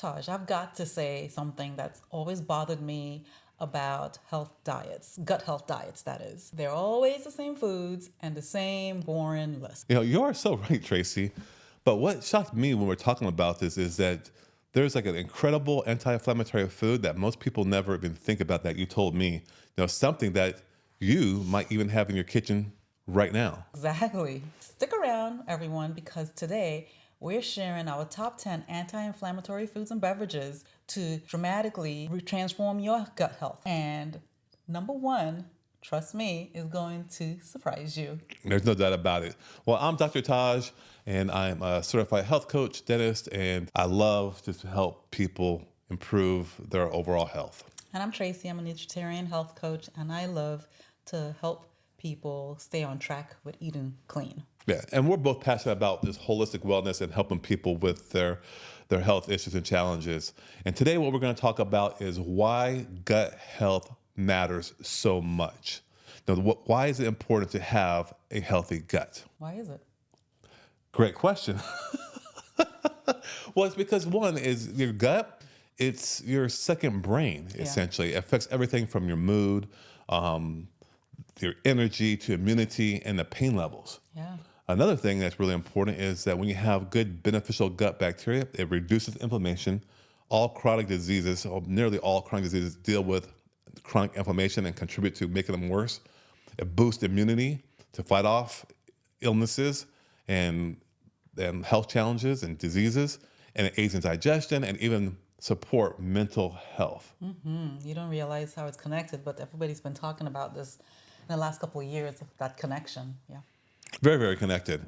Taj, I've got to say something that's always bothered me about health diets, gut health diets, that is. They're always the same foods and the same boring list. You are so right, Tracy. But what shocked me when we're talking about this is that there's like an incredible anti-inflammatory food that most people never even think about that you told me. Something that you might even have in your kitchen right now. Exactly. Stick around, everyone, because today we're sharing our top 10 anti inflammatory foods and beverages to dramatically transform your gut health. And number one, trust me, is going to surprise you. There's no doubt about it. Well, I'm Dr. Taj, and I'm a certified health coach, dentist, and I love to help people improve their overall health. And I'm Tracy. I'm a nutrition health coach, and I love to help people stay on track with eating clean. Yeah, and we're both passionate about this holistic wellness and helping people with their health issues and challenges. And today, what we're going to talk about is why gut health matters so much. Why is it important to have a healthy gut? Why is it? Great question. Well, it's because one is your gut. It's your second brain, essentially. It affects everything from your mood, your energy to immunity and the pain levels. Yeah. Another thing that's really important is that when you have good beneficial gut bacteria, it reduces inflammation. All chronic diseases, or nearly all chronic diseases, deal with chronic inflammation and contribute to making them worse. It boosts immunity to fight off illnesses and health challenges and diseases, and it aids in digestion and even support mental health. You don't realize how it's connected, but everybody's been talking about this in the last couple of years, that connection. Yeah. Very, very connected.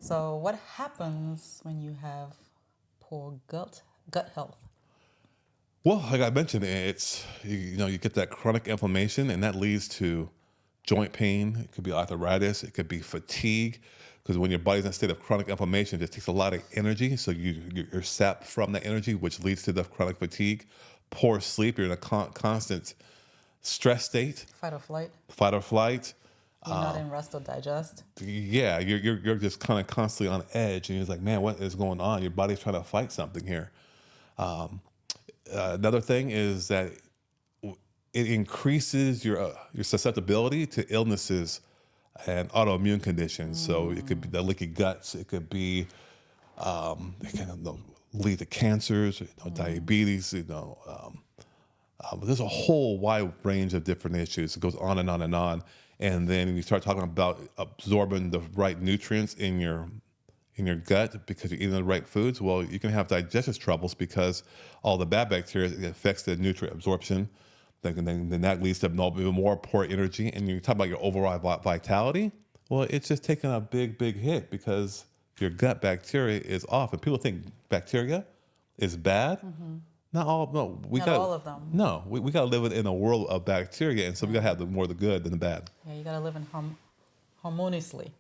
So what happens when you have poor gut health? Well, like I mentioned, it's you get that chronic inflammation, and that leads to joint pain. It could be arthritis. It could be fatigue, because when your body's in a state of chronic inflammation, it just takes a lot of energy. So you're sapped from that energy, which leads to the chronic fatigue. Poor sleep. You're in a constant stress state. Fight or flight. Fight or flight. You're not in rest or digest. Yeah, you're just kind of constantly on edge, and you're just like, man, what is going on? Your body's trying to fight something here. Another thing is that it increases your susceptibility to illnesses and autoimmune conditions. So it could be the leaky guts. It could be it can lead to cancers, diabetes. There's a whole wide range of different issues. It goes on and on and on. And then you start talking about absorbing the right nutrients in your gut because you're eating the right foods. Well, you can have digestive troubles because all the bad bacteria, it affects the nutrient absorption. Then that leads to even more poor energy. And you talk about your overall vitality. Well, it's just taking a big, big hit because your gut bacteria is off. And people think bacteria is bad. Not all. No, Not all of them. No, we got to live in a world of bacteria, and so we got to have more of the good than the bad. Yeah, you got to live in harmoniously.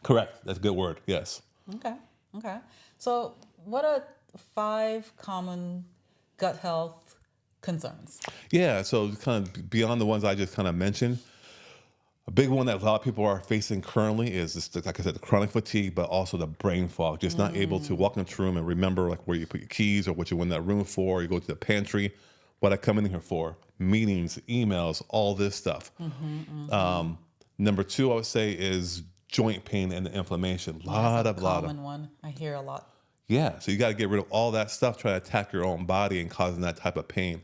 Correct. That's a good word. Yes. Okay. So what are 5 common gut health concerns? Yeah. So kind of beyond the ones I just kind of mentioned, a big one that a lot of people are facing currently is this, like I said, the chronic fatigue, but also the brain fog. Just not able to walk into a room and remember like where you put your keys or what you went in that room for. You go to the pantry. What I come in here for? Meetings, emails, all this stuff. Number 2, I would say, is joint pain and inflammation. Common one. I hear a lot. Yeah, so you got to get rid of all that stuff, try to attack your own body and causing that type of pain.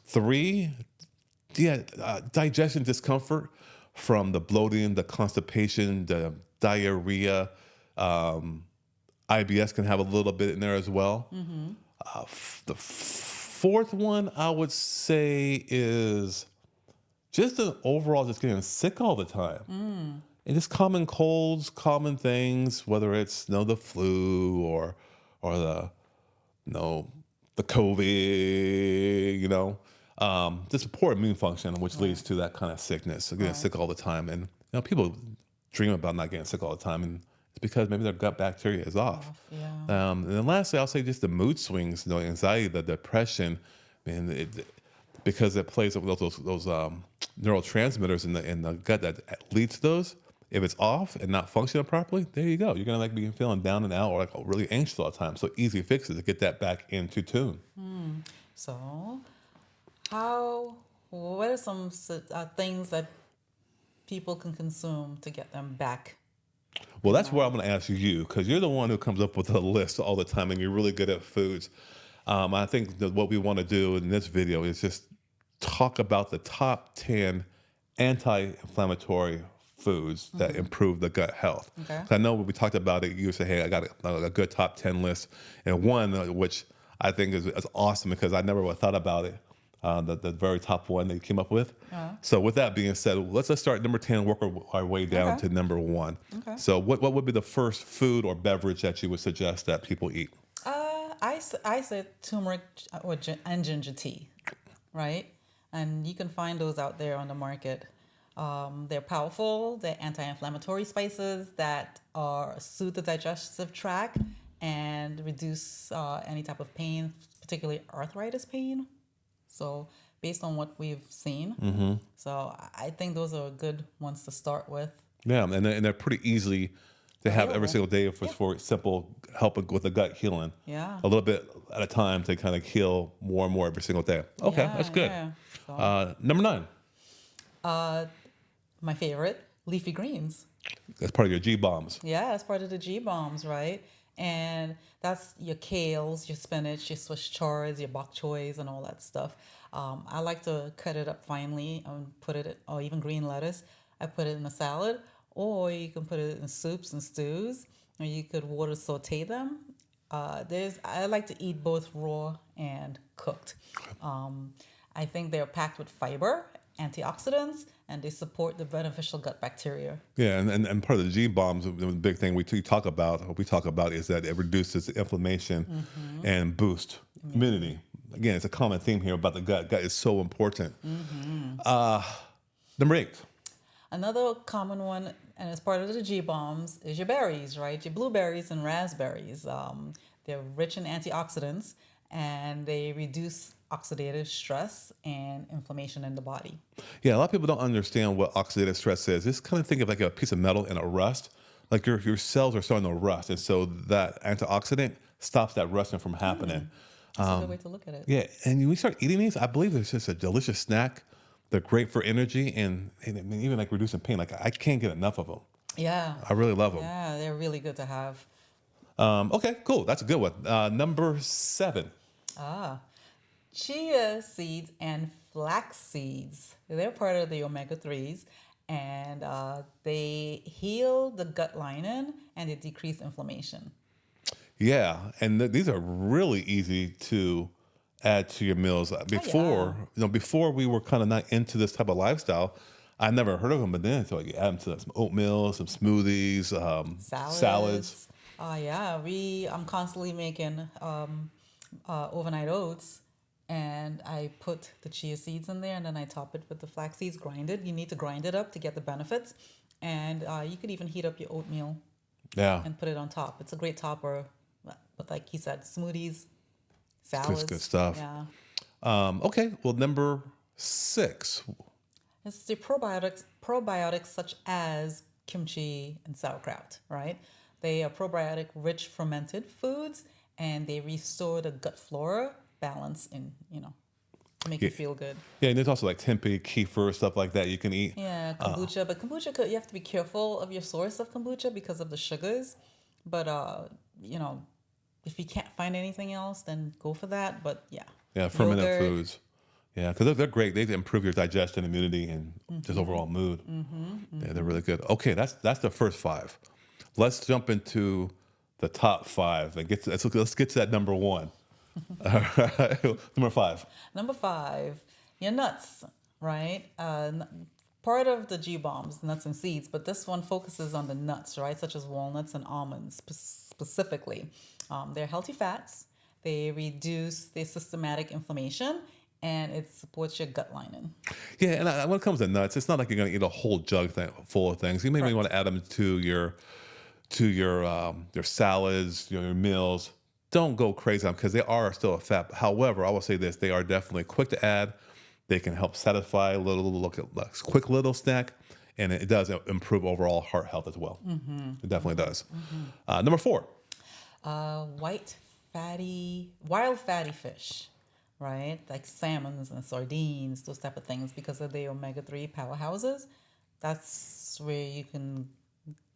3, digestion discomfort from the bloating, the constipation, the diarrhea. IBS can have a little bit in there as well. The 4th one I would say is just an overall just getting sick all the time. And just common colds, common things, whether it's the flu or the the COVID, just a poor immune function, which leads to that kind of sickness, so getting sick all the time. And people dream about not getting sick all the time, and it's because maybe their gut bacteria is off. Yeah. And then lastly, I'll say just the mood swings, anxiety, the depression, and because it plays with those neurotransmitters in the gut that leads to those. If it's off and not functioning properly, there you go. You're gonna like be feeling down and out or like really anxious all the time. So easy fixes to get that back into tune. So, what are some things that people can consume to get them back? Well, that's where I'm going to ask you because you're the one who comes up with a list all the time, and you're really good at foods. I think that what we want to do in this video is just talk about the top 10 anti-inflammatory foods that improve the gut health. Okay. 'Cause I know when we talked about it, you said, "Hey, I got a good top 10 list," and one which I think is awesome because I never would have thought about it. The very top one that you came up with. So with that being said, let's start at number 10, work our way down Okay. to number 1. Okay. So what would be the first food or beverage that you would suggest that people eat? I said turmeric and ginger tea, right? And you can find those out there on the market. They're powerful. They're anti-inflammatory spices that soothe the digestive tract and reduce any type of pain, particularly arthritis pain. So based on what we've seen, so I think those are good ones to start with. Yeah, and they're pretty easy to have every Available. single day for simple helping with the gut healing. Yeah. A little bit at a time to kind of heal more and more every single day. Okay, Yeah, that's good. yeah. So, Number 9, my favorite, leafy greens. that's part of your G bombs. Yeah, that's part of the G bombs, right? And that's your kales, your spinach, your Swiss chard, your bok choys, and all that stuff. I like to cut it up finely and put it, or even green lettuce. I put it in a salad, or you can put it in soups and stews, or you could water saute them. I like to eat both raw and cooked. I think they're packed with fiber, antioxidants, and they support the beneficial gut bacteria. Yeah, and part of the G bombs, the big thing we talk about is that it reduces inflammation and boosts immunity. Again, it's a common theme here about the gut. Gut is so important. Number 8. Another common one, and as part of the G bombs, is your berries, right? Your blueberries and raspberries. They're rich in antioxidants, and they reduce oxidative stress and inflammation in the body. Yeah, a lot of people don't understand what oxidative stress is. Just kind of think of like a piece of metal in a rust. Like your cells are starting to rust, and so that antioxidant stops that rusting from happening. That's a good way to look at it. Yeah, and when we start eating these, I believe it's just a delicious snack. They're great for energy and I mean, even like reducing pain. Like I can't get enough of them. Yeah. I really love them. Yeah, they're really good to have. Okay, cool. That's a good one. Number 7. Chia seeds and flax seeds. They're part of the omega-3s, and they heal the gut lining and they decrease inflammation. Yeah, and these are really easy to add to your meals. Before we were kind of not into this type of lifestyle, I never heard of them. But then, so you add them to some oatmeal, some smoothies, salads. I'm constantly making overnight oats, and I put the chia seeds in there, and then I top it with the flax seeds, grind it. You need to grind it up to get the benefits, and you could even heat up your oatmeal Yeah, and put it on top. It's a great topper, but like he said, smoothies, salads. good stuff. Yeah. Okay, well, number 6. It's the probiotics such as kimchi and sauerkraut, right? They are probiotic-rich fermented foods, and they restore the gut flora balance in, to make you feel good. Yeah, and there's also like tempeh, kefir, stuff like that you can eat. Yeah, kombucha, but kombucha, you have to be careful of your source of kombucha because of the sugars. But if you can't find anything else, then go for that. But Yeah, fermented yogurt. foods. Yeah, because they're great. They improve your digestion, immunity, and just overall mood. Yeah, they're really good. Okay, that's the first 5. Let's jump into the top 5 and let's get to that number 1. All right, number 5. Number 5, your nuts, right? Part of the G bombs, nuts and seeds, but this one focuses on the nuts, right? Such as walnuts and almonds specifically. They're healthy fats. They reduce the systematic inflammation, and it supports your gut lining. Yeah, and when it comes to nuts, it's not like you're going to eat a whole jug full of things. You maybe want to add them to your salads, your meals. Don't go crazy on them because they are still a fat. However, I will say this: they are definitely quick to add. They can help satisfy a quick little snack, and it does improve overall heart health as well. It definitely does. Number 4. Wild fatty fish, right? Like salmons and sardines, those type of things, because of the omega-3 powerhouses. That's where you can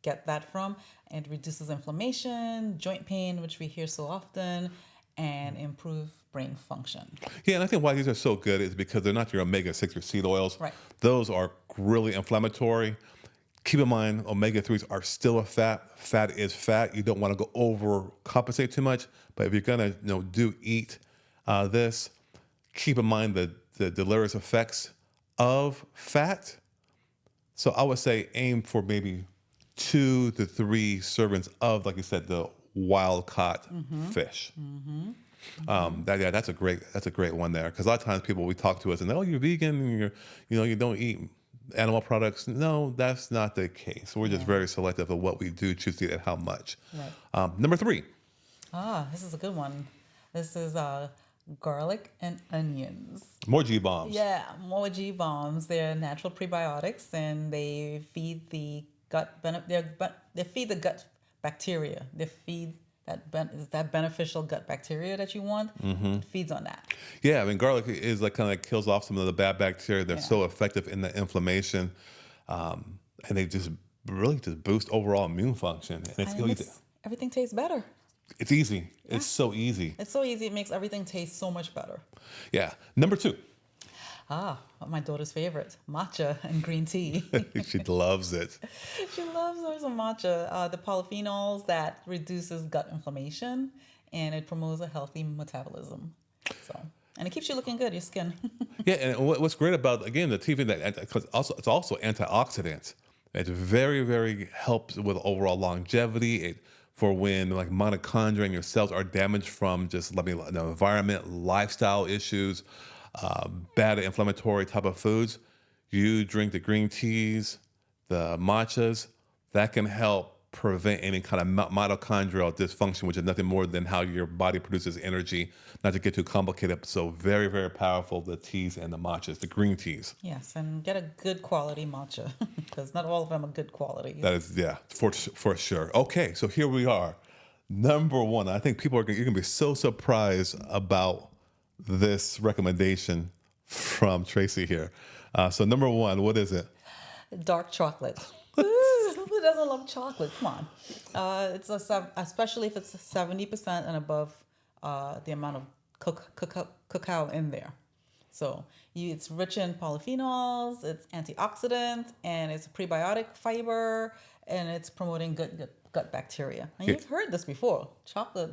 get that from. And reduces inflammation, joint pain, which we hear so often, and improve brain function. Yeah, and I think why these are so good is because they're not your omega-6 or seed oils. Right. Those are really inflammatory. Keep in mind, omega-3s are still a fat. Fat is fat. You don't want to go overcompensate too much. But if you're going to eat this, keep in mind the deleterious effects of fat. So I would say aim for maybe 2 to 3 servings of, like you said, the wild caught fish. That's a great one there, because a lot of times people, we talk to us and, oh, you're vegan and you don't eat animal products. No, that's not the case. We're just very selective of what we do choose to eat and how much. Right. Number 3. This is a good one. This is garlic and onions. More G bombs. Yeah, more G bombs. They're natural prebiotics, and they feed the gut. They feed the gut bacteria. They feed that beneficial gut bacteria that you want. It feeds on that. Yeah, I mean, garlic is like kind of kills off some of the bad bacteria. They're so effective in the inflammation, and they just really just boost overall immune function. And Everything tastes better. It's easy. It's so easy. It's so easy. It makes everything taste so much better. Yeah. Number 2. My daughter's favorite, matcha and green tea. She loves it. She loves her some matcha. The polyphenols that reduces gut inflammation, and it promotes a healthy metabolism. And it keeps you looking good, your skin. Yeah, and what's great about, again, the tea, because it's also antioxidant. It very, very helps with overall longevity. For when like mitochondria in your cells are damaged from just the environment, lifestyle issues, bad inflammatory type of foods, you drink the green teas, the matchas, that can help prevent any kind of mitochondrial dysfunction, which is nothing more than how your body produces energy. Not to get too complicated, so very, very powerful, the teas and the matchas, the green teas. Yes, and get a good quality matcha, because not all of them are good quality. That is, for sure. Okay, so here we are. Number 1, I think you're going to be so surprised about this recommendation from Tracy here. So number 1, what is it? Dark chocolate. Who doesn't love chocolate? Come on. It's especially if it's 70% and above the amount of cacao in there. So it's rich in polyphenols, it's antioxidant, and it's a prebiotic fiber, and it's promoting good gut bacteria. And you've heard this before.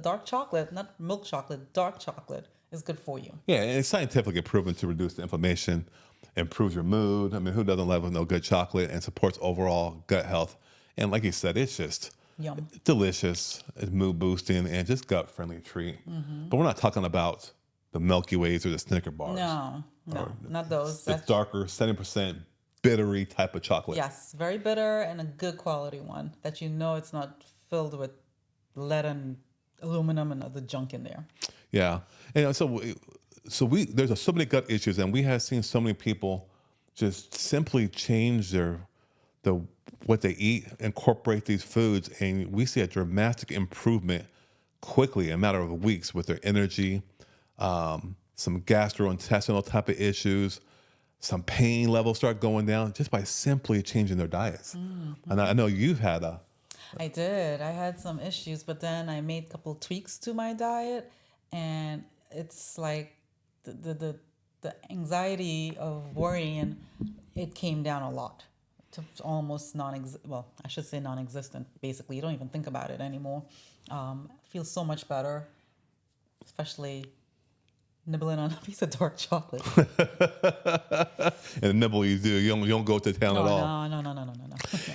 Dark chocolate, not milk chocolate, dark chocolate is good for you. Yeah, and it's scientifically proven to reduce the inflammation, improves your mood. I mean, who doesn't love no good chocolate, and supports overall gut health. And like you said, it's just Yum. delicious, it's mood boosting, and just gut friendly treat. But we're not talking about the Milky Ways or the Snicker bars. No, not those. The darker, 70% bittery type of chocolate. Yes, very bitter and a good quality one that it's not filled with lead and aluminum and other junk in there. Yeah, and there's so many gut issues, and we have seen so many people just simply change what they eat, incorporate these foods, and we see a dramatic improvement quickly in a matter of weeks with their energy, some gastrointestinal type of issues, some pain levels start going down just by simply changing their diets. And I know you've had I did. I had some issues, but then I made a couple tweaks to my diet, and it's like the anxiety of worrying, it came down a lot to almost I should say non-existent. Basically, you don't even think about it anymore. Feels so much better, especially nibbling on a piece of dark chocolate. and the nibble you do, you don't go to town at all. No.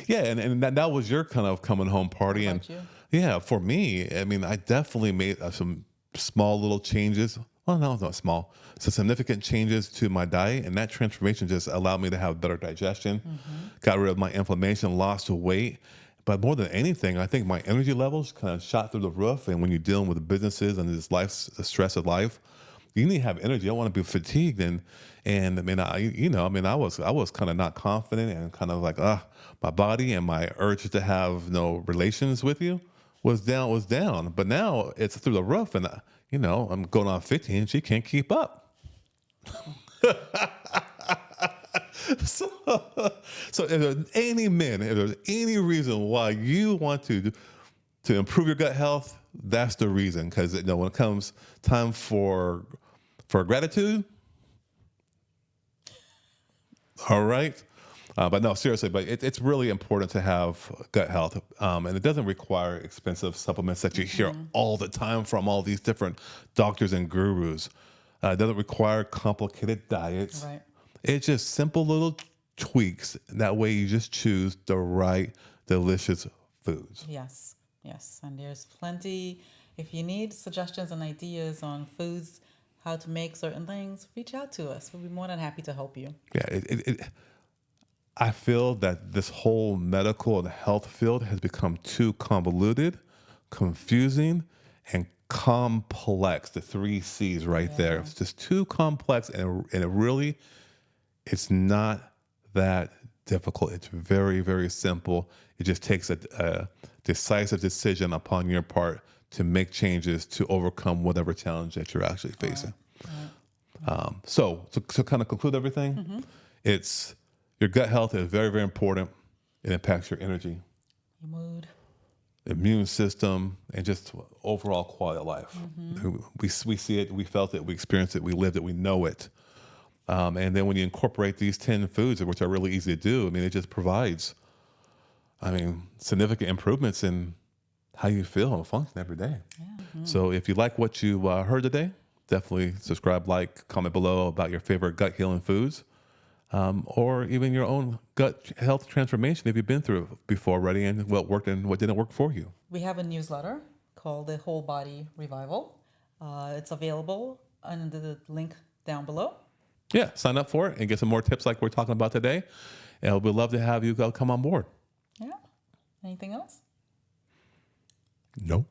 Yeah, and that was your kind of coming home party. What And about you? yeah, for me, I mean, I definitely made some small little changes. Well, no, not small. Some significant changes to my diet, and that transformation just allowed me to have better digestion, got rid of my inflammation, lost weight. But more than anything, I think my energy levels kind of shot through the roof. And when you're dealing with the businesses and the stress of life, You need to have energy. You don't want to be fatigued. And I mean, I was kind of not confident and kind of like, my body and my urge to have no relations with you was down. But now it's through the roof, and I'm going on 15. She can't keep up. So, so if there's any reason why you want to improve your gut health, that's the reason. Because when it comes time for gratitude, all right. But no, seriously, but it's really important to have gut health, and it doesn't require expensive supplements that you hear all the time from all these different doctors and gurus. It doesn't require complicated diets. Right. It's just simple little tweaks. That way, you just choose the right, delicious foods. Yes. Yes. And there's plenty. If you need suggestions and ideas on foods, how to make certain things, reach out to us. We'll be more than happy to help you. Yeah, I feel that this whole medical and health field has become too convoluted, confusing, and complex. The 3 C's right there. It's just too complex, and it's not that difficult. It's very, very simple. It just takes a decisive decision upon your part to make changes to overcome whatever challenge that you're actually facing. So to kind of conclude everything, it's your gut health is very, very important. It impacts your energy, Your mood. immune system, and just overall quality of life. We see it, we felt it, we experienced it, we lived it, we know it. And then when you incorporate these 10 foods, which are really easy to do, I mean, it just provides, significant improvements in how you feel and function every day. So if you like what you heard today, definitely subscribe, like, comment below about your favorite gut healing foods, or even your own gut health transformation if you've been through it before already and what worked and what didn't work for you. We have a newsletter called the Whole Body Revival. It's available under the link down below. Yeah, sign up for it and get some more tips like we're talking about today. And we'd love to have you come on board. Yeah. Anything else? No.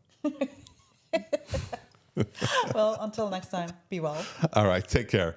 Well, until next time, be well. All right, take care.